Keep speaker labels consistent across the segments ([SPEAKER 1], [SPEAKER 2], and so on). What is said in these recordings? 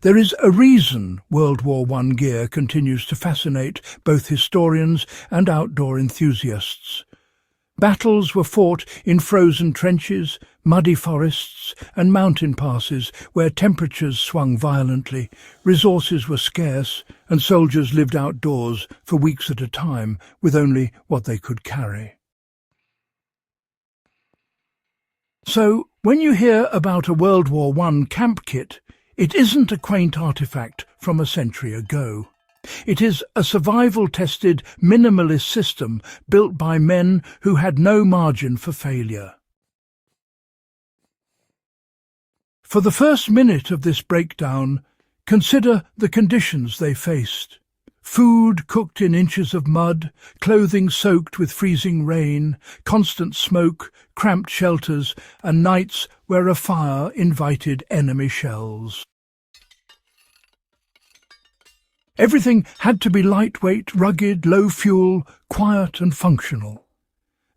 [SPEAKER 1] There is a reason World War I gear continues to fascinate both historians and outdoor enthusiasts. Battles were fought in frozen trenches, muddy forests and mountain passes where temperatures swung violently, resources were scarce, and soldiers lived outdoors for weeks at a time with only what they could carry. So, when you hear about a World War I camp kit, it isn't a quaint artefact from a century ago. It is a survival-tested, minimalist system built by men who had no margin for failure. For the first minute of this breakdown, consider the conditions they faced. Food cooked in inches of mud, clothing soaked with freezing rain, constant smoke, cramped shelters, and nights where a fire invited enemy shells. Everything had to be lightweight, rugged, low fuel, quiet and functional.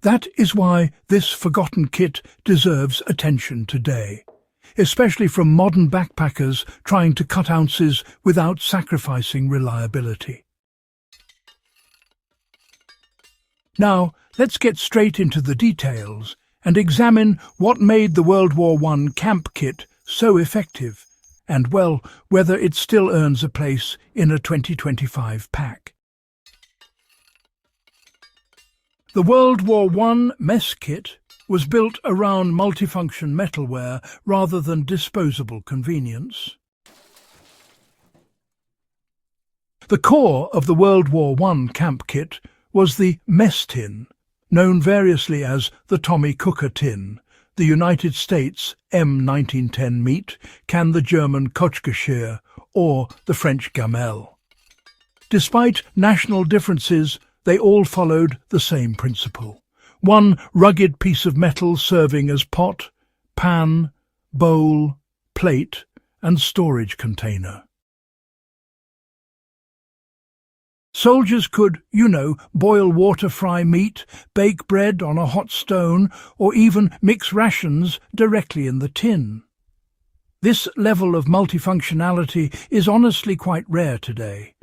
[SPEAKER 1] That is why this forgotten kit deserves attention today, especially from modern backpackers trying to cut ounces without sacrificing reliability. Now, let's get straight into the details and examine what made the World War I camp kit so effective, and, well, whether it still earns a place in a 2025 pack. The World War I mess kit was built around multifunction metalware rather than disposable convenience. The core of the World War I camp kit was the mess tin, known variously as the Tommy Cooker tin, the United States M1910 meat, can the German Kochgeschirr, or the French gamelle. Despite national differences, they all followed the same principle. One rugged piece of metal serving as pot, pan, bowl, plate, and storage container. Soldiers could, boil water-fry meat, bake bread on a hot stone, or even mix rations directly in the tin. This level of multifunctionality is honestly quite rare today,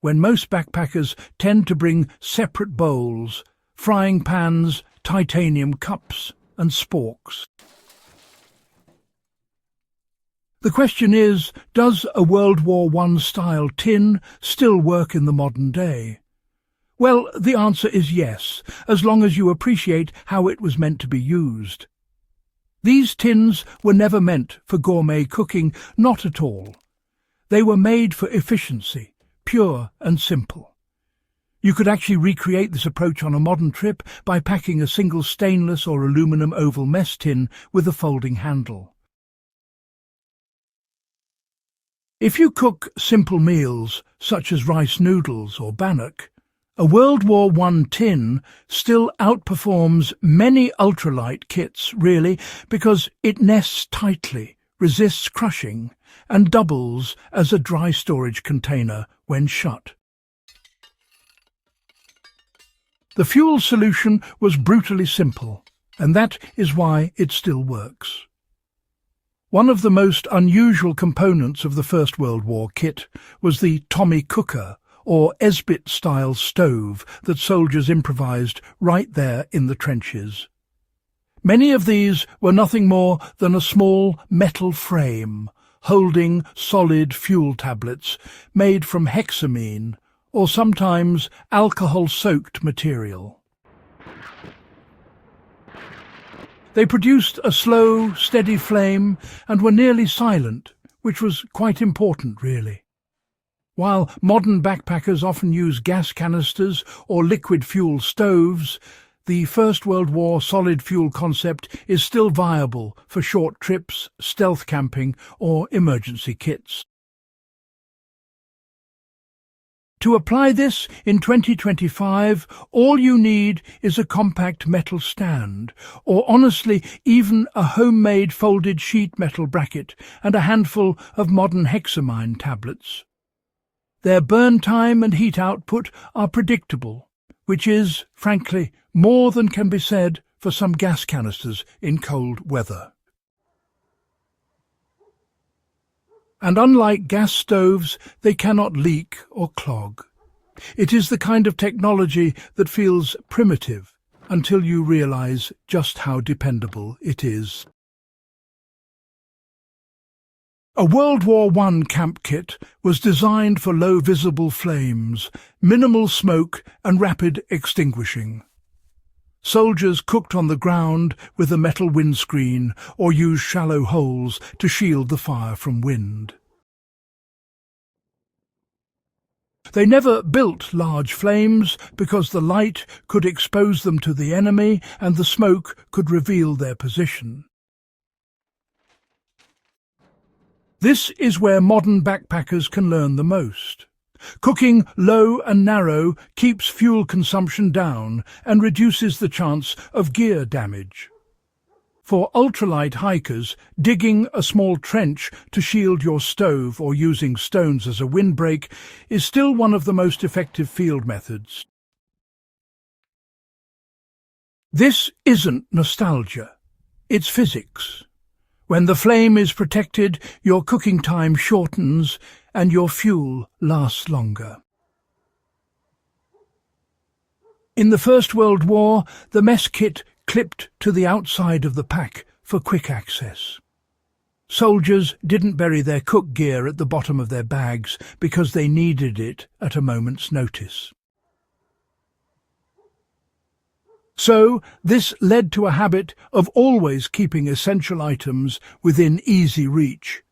[SPEAKER 1] when most backpackers tend to bring separate bowls, frying pans, titanium cups, and sporks. The question is, does a World War I-style tin still work in the modern day? Well, the answer is yes, as long as you appreciate how it was meant to be used. These tins were never meant for gourmet cooking, not at all. They were made for efficiency, pure and simple. You could actually recreate this approach on a modern trip by packing a single stainless or aluminum oval mess tin with a folding handle. If you cook simple meals, such as rice noodles or bannock, a World War I tin still outperforms many ultralight kits, really, because it nests tightly, resists crushing, and doubles as a dry storage container when shut. The fuel solution was brutally simple, and that is why it still works. One of the most unusual components of the First World War kit was the Tommy Cooker, or Esbit-style stove that soldiers improvised right there in the trenches. Many of these were nothing more than a small metal frame holding solid fuel tablets made from hexamine, or sometimes alcohol-soaked material. They produced a slow, steady flame and were nearly silent, which was quite important, really. While modern backpackers often use gas canisters or liquid fuel stoves, the First World War solid fuel concept is still viable for short trips, stealth camping, or emergency kits. To apply this in 2025, all you need is a compact metal stand, or honestly, even a homemade folded sheet metal bracket and a handful of modern hexamine tablets. Their burn time and heat output are predictable, which is, frankly, more than can be said for some gas canisters in cold weather. And unlike gas stoves, they cannot leak or clog. It is the kind of technology that feels primitive until you realize just how dependable it is. A World War I camp kit was designed for low visible flames, minimal smoke and rapid extinguishing. Soldiers cooked on the ground with a metal windscreen or used shallow holes to shield the fire from wind. They never built large flames because the light could expose them to the enemy and the smoke could reveal their position. This is where modern backpackers can learn the most. Cooking low and narrow keeps fuel consumption down and reduces the chance of gear damage. For ultralight hikers, digging a small trench to shield your stove or using stones as a windbreak is still one of the most effective field methods. This isn't nostalgia, it's physics. When the flame is protected, your cooking time shortens and your fuel lasts longer. In the First World War, the mess kit clipped to the outside of the pack for quick access. Soldiers didn't bury their cook gear at the bottom of their bags because they needed it at a moment's notice. So this led to a habit of always keeping essential items within easy reach.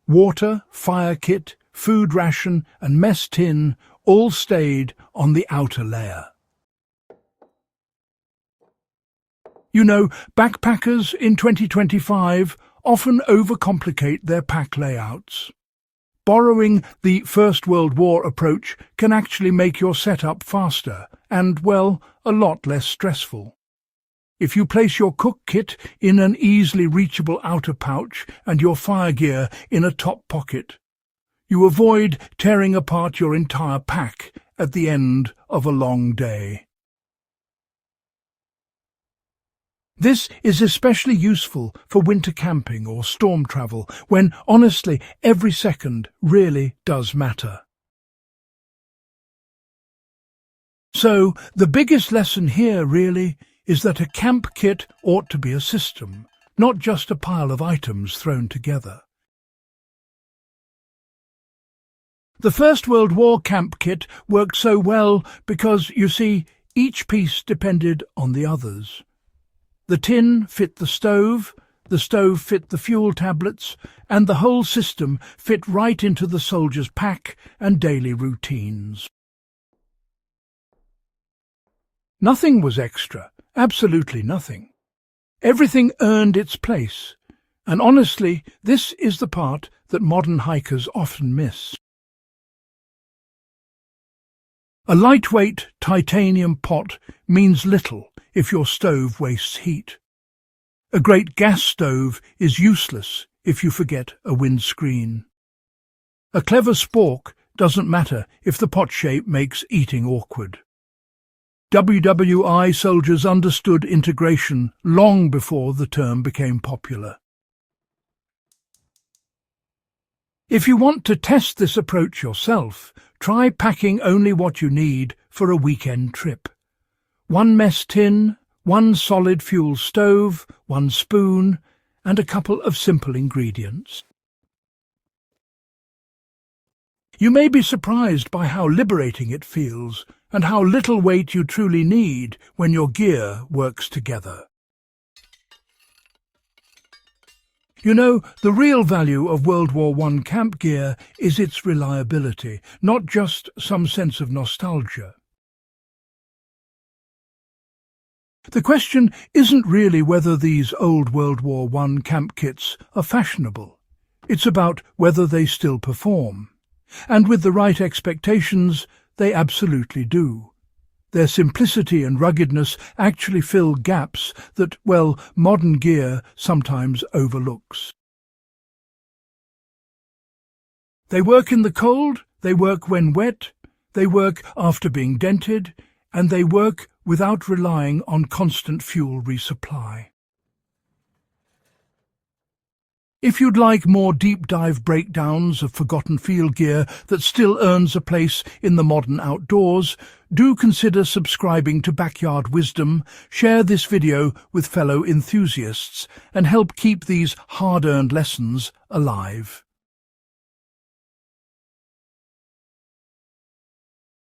[SPEAKER 1] Water, fire kit, food ration and mess tin all stayed on the outer layer. You know, backpackers in 2025 often overcomplicate their pack layouts. Borrowing the First World War approach can actually make your setup faster and, well, a lot less stressful. If you place your cook kit in an easily reachable outer pouch and your fire gear in a top pocket, you avoid tearing apart your entire pack at the end of a long day. This is especially useful for winter camping or storm travel, when, honestly, every second really does matter. So, the biggest lesson here, really, is that a camp kit ought to be a system, not just a pile of items thrown together. The First World War camp kit worked so well because, you see, each piece depended on the others. The tin fit the stove fit the fuel tablets, and the whole system fit right into the soldier's pack and daily routines. Nothing was extra, absolutely nothing. Everything earned its place, and honestly, this is the part that modern hikers often miss. A lightweight titanium pot means little if your stove wastes heat. A great gas stove is useless if you forget a windscreen. A clever spork doesn't matter if the pot shape makes eating awkward. WWI soldiers understood integration long before the term became popular. If you want to test this approach yourself, try packing only what you need for a weekend trip. 1 mess tin, 1 solid fuel stove, 1 spoon, and a couple of simple ingredients. You may be surprised by how liberating it feels and how little weight you truly need when your gear works together. You know, the real value of World War I camp gear is its reliability, not just some sense of nostalgia. The question isn't really whether these old World War I camp kits are fashionable. It's about whether they still perform. And with the right expectations, they absolutely do. Their simplicity and ruggedness actually fill gaps that, well, modern gear sometimes overlooks. They work in the cold, they work when wet, they work after being dented, and they work without relying on constant fuel resupply. If you'd like more deep-dive breakdowns of forgotten field gear that still earns a place in the modern outdoors, do consider subscribing to Backyard Wisdom, share this video with fellow enthusiasts, and help keep these hard-earned lessons alive.